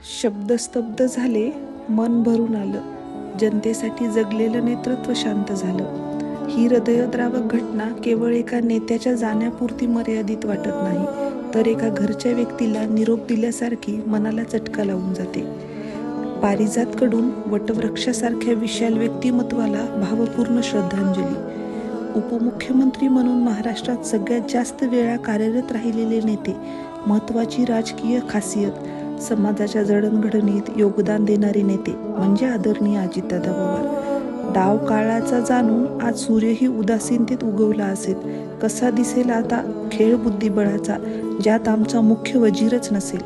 शब्द स्तब्ध झाले, मन भरून आलं. जनतेसाठी जगलेलं नेतृत्व शांत झालं. ही हृदयद्रावक घटना केवळ एका नेत्याच्या जाण्यापुरती मर्यादित वाटत नाही, तर एका घरच्या व्यक्तीला निरोप दिल्यासारखी मनाला चटका लावून जाते. पारिजातकडून वटवृक्षासारख्या विशाल व्यक्तिमत्वाला भावपूर्ण श्रद्धांजली. उपमुख्यमंत्री म्हणून महाराष्ट्रात सगळ्यात जास्त वेळा कार्यरत राहिलेले नेते, महत्त्वाची राजकीय खासियत, समाजाच्या जडणघडणीत योगदान देणारे नेते म्हणजे आदरणीय अजितदादा पवार. डाव काळाचा जाणून आज सूर्यही उदासीनतेत उगवला असेल. कसा दिसेल आता खेळ बुद्धिबळाचा, ज्यात आमचा मुख्य वजीरच नसेल.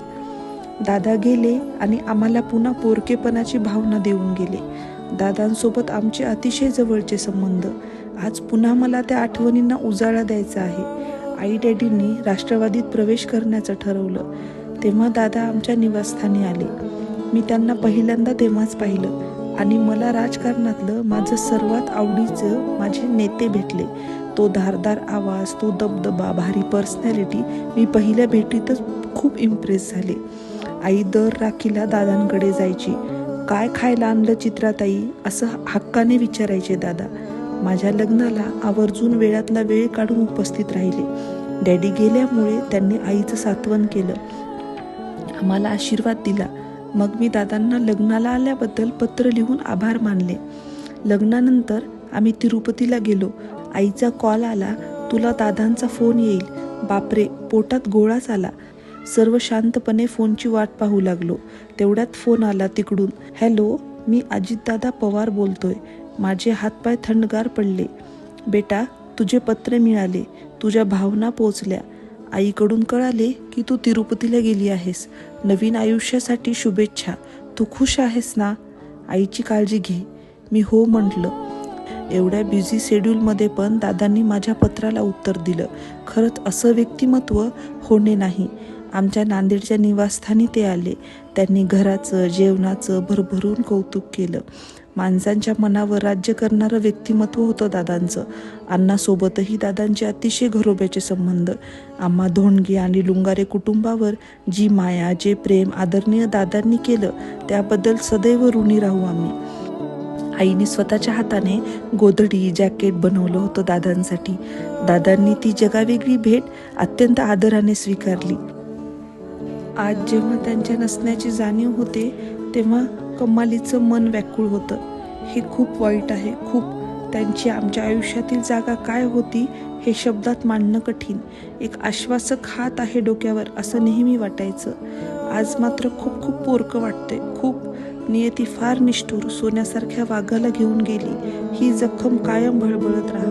दादा गेले आणि आम्हाला पुन्हा पोरकेपणाची भावना देऊन गेले. दादांसोबत आमचे अतिशय जवळचे संबंध. आज पुन्हा मला त्या आठवणींना उजाळा द्यायचा आहे. आई डॅडींनी राष्ट्रवादीत प्रवेश करण्याचं ठरवलं तेव्हा दादा आमच्या निवासस्थानी आले. मी त्यांना पहिल्यांदा तेव्हाच पाहिलं आणि मला राजकारणातलं माझं सर्वात आवडीचं माझे नेते भेटले. तो धारदार आवाज, तो दबदबा, भारी पर्सनॅलिटी, मी पहिल्या भेटीतच खूप इम्प्रेस झाले. आई दर राखीला दादांकडे जायची. काय खायला आणलं चित्राताई असं हक्काने विचारायचे दादा. माझ्या लग्नाला आवर्जून वेळातला वेळ काढून उपस्थित राहिले. डॅडी गेल्यामुळे त्यांनी आईचं सांत्वन केलं, आम्हाला आशीर्वाद दिला. मग मी दादांना लग्नाला आल्याबद्दल पत्र लिहून आभार मानले. लग्नानंतर आम्ही तिरुपतीला गेलो. आईचा कॉल आला, तुला दादांचा फोन येईल. बापरे, पोटात गोळाच आला. सर्व शांतपणे फोनची वाट पाहू लागलो. तेवढ्यात फोन आला तिकडून. हॅलो, मी अजितदादा पवार बोलतोय. माझे हातपाय थंडगार पडले. बेटा, तुझे पत्र मिळाले, तुझ्या भावना पोचल्या. आईकडून कळाले की तू तिरुपतीला गेली आहेस. नवीन आयुष्यासाठी शुभेच्छा. तू खुश आहेस ना? आईची काळजी घे. मी हो म्हटलं. एवढ्या बिझी शेड्यूलमध्ये पण दादांनी माझ्या पत्राला उत्तर दिलं. खरंच असं व्यक्तिमत्व होणे नाही. आमच्या नांदेडच्या निवासस्थानी ते आले. त्यांनी घराचं, जेवणाचं भरभरून कौतुक केलं. माणसांच्या मनावर राज्य करणारं व्यक्तिमत्व होतं दादांचं. अण्णासोबतही दादांचे अतिशय घरोब्याचे संबंध. आम्हा धोंडगे आणि लुंगारे कुटुंबावर जी माया, जे प्रेम आदरणीय दादांनी केलं त्याबद्दल सदैव ऋणी राहू आम्ही. आईने स्वतःच्या हाताने गोधडी, जॅकेट बनवलं होतं दादांसाठी. दादांनी ती जगावेगळी भेट अत्यंत आदराने स्वीकारली. आज जेव्हा त्यांच्या नसण्याची जाणीव होते तेव्हा कमालीचं मन व्याकुळ होतं. हे खूप वाईट आहे, खूप. त्यांची आमच्या आयुष्यातील जागा काय होती हे शब्दात मांडणं कठीण. एक आश्वासक हात आहे डोक्यावर असं नेहमी वाटायचं. आज मात्र खूप खूप पोरकं वाटतंय, खूप. नियती फार निष्ठुर. सोन्यासारख्या वाघाला घेऊन गेली. ही जखम कायम भळबळत राहते.